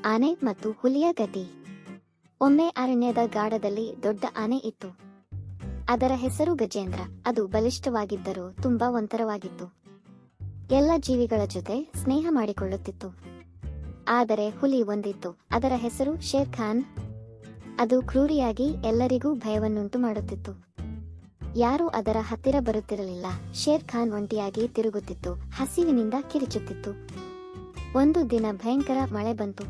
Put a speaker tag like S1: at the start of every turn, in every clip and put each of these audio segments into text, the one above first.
S1: ಆನೆ ಮತ್ತು ಹುಲಿಯ ಗತಿ. ಒಮ್ಮೆ ಅರಣ್ಯದ ಗಾಢದಲ್ಲಿ ದೊಡ್ಡ ಆನೆ ಇತ್ತು. ಅದರ ಹೆಸರು ಗಜೇಂದ್ರ. ಅದು ಬಲಿಷ್ಠವಾಗಿದ್ದರೂ ತುಂಬಾ ಒಂಥರವಾಗಿತ್ತು. ಎಲ್ಲ ಜೀವಿಗಳ ಜೊತೆ ಸ್ನೇಹ ಮಾಡಿಕೊಳ್ಳುತ್ತಿತ್ತು. ಆದರೆ ಹುಲಿ ಒಂದಿತ್ತು. ಅದರ ಹೆಸರು ಶೇರ್ ಖಾನ್. ಅದು ಕ್ರೂರಿಯಾಗಿ ಎಲ್ಲರಿಗೂ ಭಯವನ್ನುಂಟು ಮಾಡುತ್ತಿತ್ತು. ಯಾರೂ ಅದರ ಹತ್ತಿರ ಬರುತ್ತಿರಲಿಲ್ಲ. ಶೇರ್ ಖಾನ್ ಒಂಟಿಯಾಗಿ ತಿರುಗುತ್ತಿತ್ತು, ಹಸಿವಿನಿಂದ ಕಿರಿಚುತ್ತಿತ್ತು. ಒಂದು ದಿನ ಭಯಂಕರ ಮಳೆ ಬಂತು.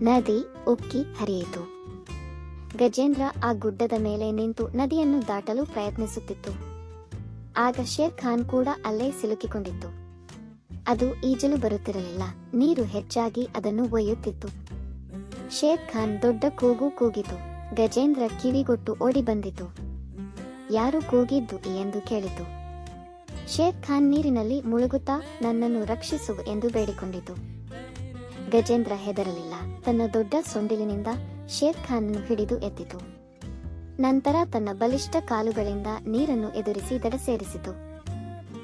S1: ನದಿ ಉಕ್ಕಿ ಹರಿಯಿತು. ಗಜೇಂದ್ರ ಆ ಗುಡ್ಡದ ಮೇಲೆ ನಿಂತು ನದಿಯನ್ನು ದಾಟಲು ಪ್ರಯತ್ನಿಸುತ್ತಿತ್ತು. ಆಗ ಶೇರ್ ಖಾನ್ ಕೂಡ ಅಲ್ಲೇ ಸಿಲುಕಿಕೊಂಡಿತ್ತು. ಅದು ಈಜಲು ಬರುತ್ತಿರಲಿಲ್ಲ. ನೀರು ಹೆಚ್ಚಾಗಿ ಅದನ್ನು ಒಯ್ಯುತ್ತಿತ್ತು. ಶೇರ್ ಖಾನ್ ದೊಡ್ಡ ಕೂಗು ಕೂಗಿತು. ಗಜೇಂದ್ರ ಕಿವಿಗೊಟ್ಟು ಓಡಿ ಬಂದಿತು. ಯಾರು ಕೂಗಿದ್ದು ಎಂದು ಕೇಳಿತು. ಶೇರ್ ಖಾನ್ ನೀರಿನಲ್ಲಿ ಮುಳುಗುತ್ತಾ ನನ್ನನ್ನು ರಕ್ಷಿಸು ಎಂದು ಬೇಡಿಕೊಂಡಿತು. ಗಜೇಂದ್ರ ಹೆದರಲಿಲ್ಲ. ತನ್ನ ದೊಡ್ಡ ಸೊಂಡಿಲಿನಿಂದ ಶೇರ್ ಖಾನ್ ಹಿಡಿದು ಎತ್ತಿತು. ನಂತರ ತನ್ನ ಬಲಿಷ್ಠ ಕಾಲುಗಳಿಂದ ನೀರನ್ನು ಎದುರಿಸಿ ದಡ ಸೇರಿಸಿತು.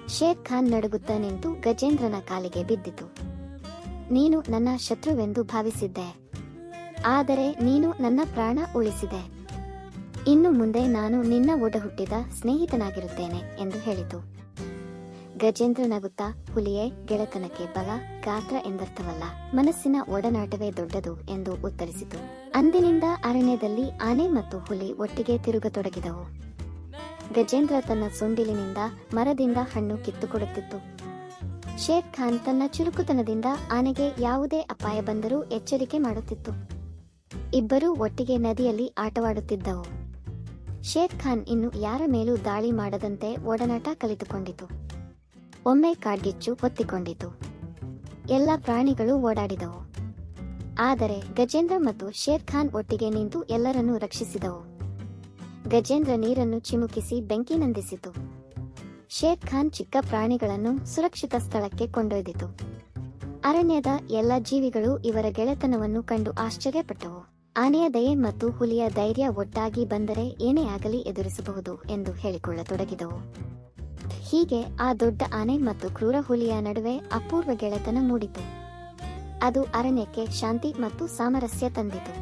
S1: ಶೇರ್ ಖಾನ್ ನಡುಗುತ್ತಾ ನಿಂತು ಗಜೇಂದ್ರನ ಕಾಲಿಗೆ ಬಿದ್ದಿತು. ನೀನು ನನ್ನ ಶತ್ರುವೆಂದು ಭಾವಿಸಿದ್ದೆ, ಆದರೆ ನೀನು ನನ್ನ ಪ್ರಾಣ ಉಳಿಸಿದೆ. ಇನ್ನು ಮುಂದೆ ನಾನು ನಿನ್ನ ಒಡಹುಟ್ಟಿದ ಸ್ನೇಹಿತನಾಗಿರುತ್ತೇನೆ ಎಂದು ಹೇಳಿತು. ಗಜೇಂದ್ರ ನಗುತ್ತಾ, ಹುಲಿಯೇ, ಗೆಳೆತನಕ್ಕೆ ಬಲ, ಗಾತ್ರ ಎಂದರ್ಥವಲ್ಲ, ಮನಸ್ಸಿನ ಒಡನಾಟವೇ ದೊಡ್ಡದು ಎಂದು ಉತ್ತರಿಸಿತು. ಅಂದಿನಿಂದ ಅರಣ್ಯದಲ್ಲಿ ಆನೆ ಮತ್ತು ಹುಲಿ ಒಟ್ಟಿಗೆ ತಿರುಗತೊಡಗಿದವು. ಗಜೇಂದ್ರ ತನ್ನ ಸೊಂಡಿಲಿನಿಂದ ಮರದಿಂದ ಹಣ್ಣು ಕಿತ್ತುಕೊಡುತ್ತಿತ್ತು. ಶೇರ್ ಖಾನ್ ತನ್ನ ಚುರುಕುತನದಿಂದ ಆನೆಗೆ ಯಾವುದೇ ಅಪಾಯ ಬಂದರೂ ಎಚ್ಚರಿಕೆ ಮಾಡುತ್ತಿತ್ತು. ಇಬ್ಬರೂ ಒಟ್ಟಿಗೆ ನದಿಯಲ್ಲಿ ಆಟವಾಡುತ್ತಿದ್ದವು. ಶೇರ್ ಖಾನ್ ಇನ್ನು ಯಾರ ಮೇಲೂ ದಾಳಿ ಮಾಡದಂತೆ ಒಡನಾಟ ಕಲಿತುಕೊಂಡಿತು. ಒಮ್ಮೆ ಕಾಡ್ಗಿಚ್ಚು ಹೊತ್ತಿಕೊಂಡಿತು. ಎಲ್ಲ ಪ್ರಾಣಿಗಳು ಓಡಾಡಿದವು. ಆದರೆ ಗಜೇಂದ್ರ ಮತ್ತು ಶೇರ್ ಖಾನ್ ಒಟ್ಟಿಗೆ ನಿಂತು ಎಲ್ಲರನ್ನೂ ರಕ್ಷಿಸಿದವು. ಗಜೇಂದ್ರ ನೀರನ್ನು ಚಿಮುಕಿಸಿ ಬೆಂಕಿ ನಂದಿಸಿತು. ಶೇರ್ ಖಾನ್ ಚಿಕ್ಕ ಪ್ರಾಣಿಗಳನ್ನು ಸುರಕ್ಷಿತ ಸ್ಥಳಕ್ಕೆ ಕೊಂಡೊಯ್ದಿತು. ಅರಣ್ಯದ ಎಲ್ಲ ಜೀವಿಗಳು ಇವರ ಗೆಳೆತನವನ್ನು ಕಂಡು ಆಶ್ಚರ್ಯಪಟ್ಟವು. ಆನೆಯ ದಯೆ ಮತ್ತು ಹುಲಿಯ ಧೈರ್ಯ ಒಟ್ಟಾಗಿ ಬಂದರೆ ಏನೇ ಆಗಲಿ ಎದುರಿಸಬಹುದು ಎಂದು ಹೇಳಿಕೊಳ್ಳತೊಡಗಿದವು. ಹೀಗೆ ಆ ದೊಡ್ಡ ಆನೆ ಮತ್ತು ಕ್ರೂರ ಹುಲಿಯ ನಡುವೆ ಅಪೂರ್ವ ಗೆಳೆತನ ಮೂಡಿತು. ಅದು ಅರಣ್ಯಕ್ಕೆ ಶಾಂತಿ ಮತ್ತು ಸಾಮರಸ್ಯ ತಂದಿತು.